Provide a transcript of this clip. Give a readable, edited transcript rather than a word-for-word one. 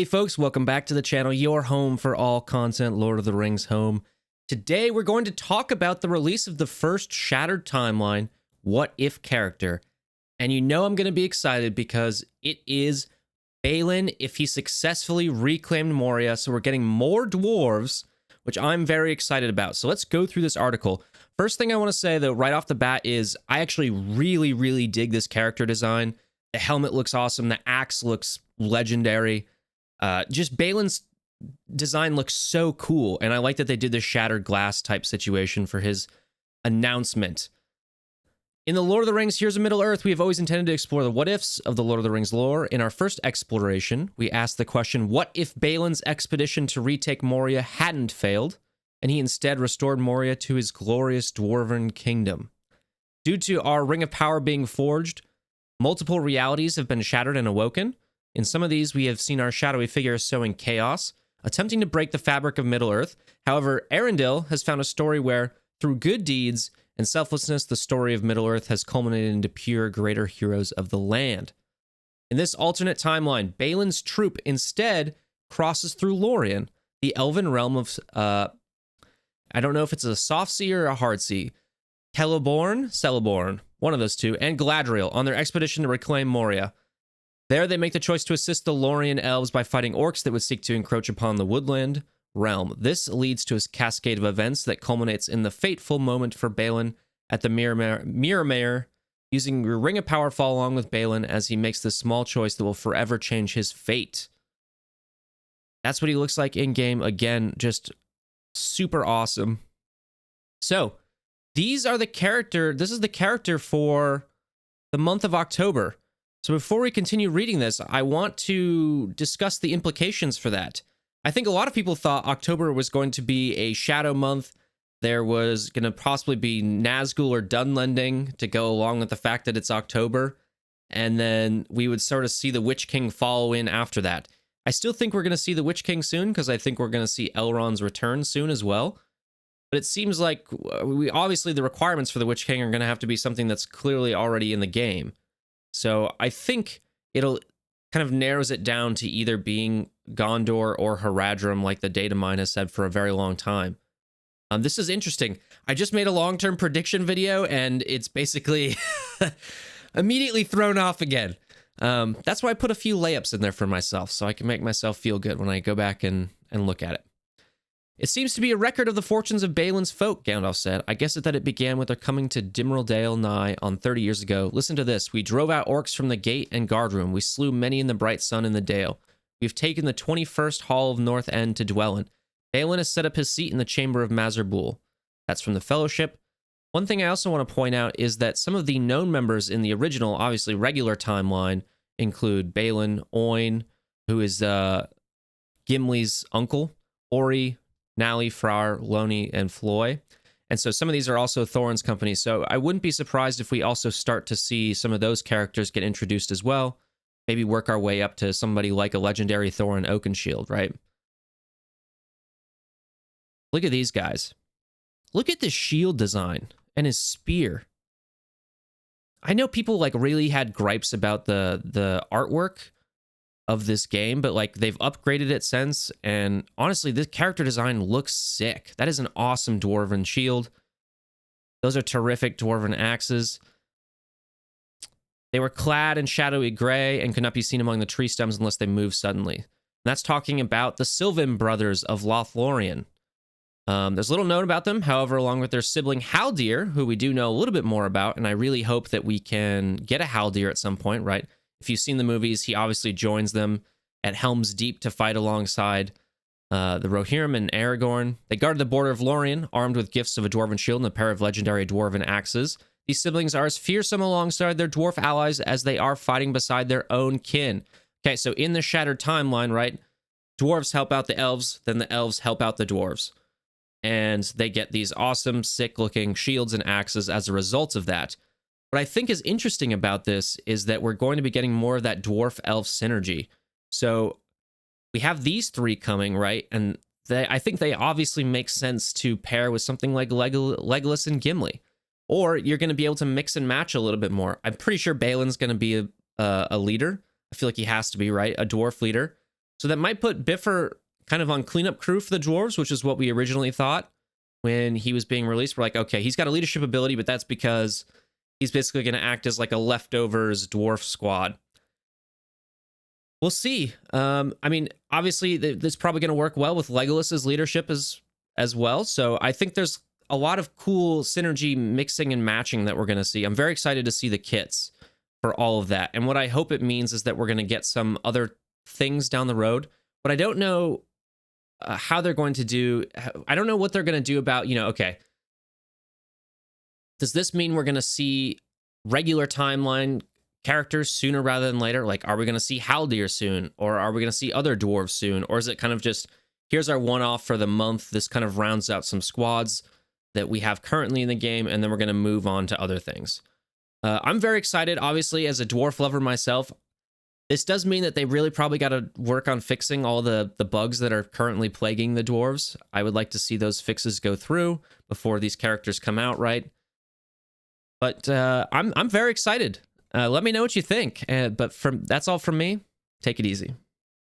folks, welcome back to the channel, your home for all content Lord of the Rings home. Today we're going to talk about the release of the first Shattered Timeline What If character. And you know I'm going to be excited because it is Balin if he successfully reclaimed Moria. So we're getting more dwarves, which I'm very excited about. So let's go through this article. First thing I want to say though, right off the bat, is I actually really dig this character design. The helmet looks awesome. The axe looks legendary. Just Balin's design looks so cool, and I like that they did this shattered glass type situation for his announcement. In the Lord of the Rings Here's a Middle-earth, we have always intended to explore the what-ifs of the Lord of the Rings lore. In our first exploration, we asked the question, what if Balin's expedition to retake Moria hadn't failed, and he instead restored Moria to his glorious dwarven kingdom? Due to our Ring of Power being forged, multiple realities have been shattered and awoken. In some of these, we have seen our shadowy figure sowing chaos, attempting to break the fabric of Middle-earth. However, Arendelle has found a story where, through good deeds and selflessness, the story of Middle-earth has culminated into pure, greater heroes of the land. In this alternate timeline, Balin's troop instead crosses through Lorien, the elven realm of, I don't know if it's a soft sea or a hard sea, Celeborn, one of those two, and Galadriel on their expedition to reclaim Moria. There, they make the choice to assist the Lorien elves by fighting orcs that would seek to encroach upon the woodland realm. This leads to a cascade of events that culminates in the fateful moment for Balin at the Mirror, using the Ring of Power fall along with Balin as he makes this small choice that will forever change his fate. That's what he looks like in-game. Again, just super awesome. So, this is the character for the month of October. So before we continue reading this, I want to discuss the implications for that. I think a lot of people thought October was going to be a shadow month. There was going to possibly be Nazgul or Dunlending to go along with the fact that it's October. And then we would sort of see the Witch King follow in after that. I still think we're going to see the Witch King soon because I think we're going to see Elrond's return soon as well. But it seems like obviously the requirements for the Witch King are going to have to be something that's clearly already in the game. So I think it'll kind of narrows it down to either being Gondor or Haradrim, like the data mine has said for a very long time. This is interesting. I just made a long-term prediction video, and it's basically immediately thrown off again. That's why I put a few layups in there for myself, so I can make myself feel good when I go back and look at it. It seems to be a record of the fortunes of Balin's folk, Gandalf said. I guess that it began with their coming to Dimril Dale nigh on 30 years ago. Listen to this. We drove out orcs from the gate and guardroom. We slew many in the bright sun in the dale. We've taken the 21st Hall of North End to dwell in. Balin has set up his seat in the chamber of Mazarbul. That's from the Fellowship. One thing I also want to point out is that some of the known members in the original, obviously regular timeline, include Balin, Oin, who is Gimli's uncle, Ori, Nally, Frar, Loni, and Floy. And so some of these are also Thorin's company. So I wouldn't be surprised if we also start to see some of those characters get introduced as well. Maybe work our way up to somebody like a legendary Thorin Oakenshield, right? Look at these guys. Look at this shield design and his spear. I know people like really had gripes about the artwork of this game, but like they've upgraded it since, and honestly this character design looks sick. That is an awesome dwarven shield. Those are terrific dwarven axes. They were clad in shadowy gray and could not be seen among the tree stems unless they moved suddenly. And that's talking about the Sylvan brothers of Lothlorien. There's little known about them, however, along with their sibling Haldir, who we do know a little bit more about, and I really hope that we can get a Haldir at some point, right? If you've seen the movies, he obviously joins them at Helm's Deep to fight alongside the Rohirrim and Aragorn. They guarded the border of Lorien, armed with gifts of a dwarven shield and a pair of legendary dwarven axes. These siblings are as fearsome alongside their dwarf allies as they are fighting beside their own kin. Okay, so in the Shattered Timeline, right, dwarves help out the elves, then the elves help out the dwarves. And they get these awesome, sick-looking shields and axes as a result of that. What I think is interesting about this is that we're going to be getting more of that dwarf-elf synergy. So we have these three coming, right? And I think they obviously make sense to pair with something like Legolas and Gimli. Or you're going to be able to mix and match a little bit more. I'm pretty sure Balin's going to be a leader. I feel like he has to be, right? A dwarf leader. So that might put Biffer kind of on cleanup crew for the dwarves, which is what we originally thought when he was being released. We're like, okay, he's got a leadership ability, but that's because he's basically going to act as like a leftovers dwarf squad. We'll see. I mean, obviously, this is probably going to work well with Legolas's leadership as well. So I think there's a lot of cool synergy mixing and matching that we're going to see. I'm very excited to see the kits for all of that. And what I hope it means is that we're going to get some other things down the road. But I don't know how they're going to do. I don't know what they're going to do about, okay, does this mean we're going to see regular timeline characters sooner rather than later? Like, are we going to see Haldir soon? Or are we going to see other dwarves soon? Or is it kind of just, here's our one-off for the month. This kind of rounds out some squads that we have currently in the game, and then we're going to move on to other things. I'm very excited, obviously, as a dwarf lover myself. This does mean that they really probably got to work on fixing all the bugs that are currently plaguing the dwarves. I would like to see those fixes go through before these characters come out, right? But I'm very excited. Let me know what you think. But that's all from me. Take it easy.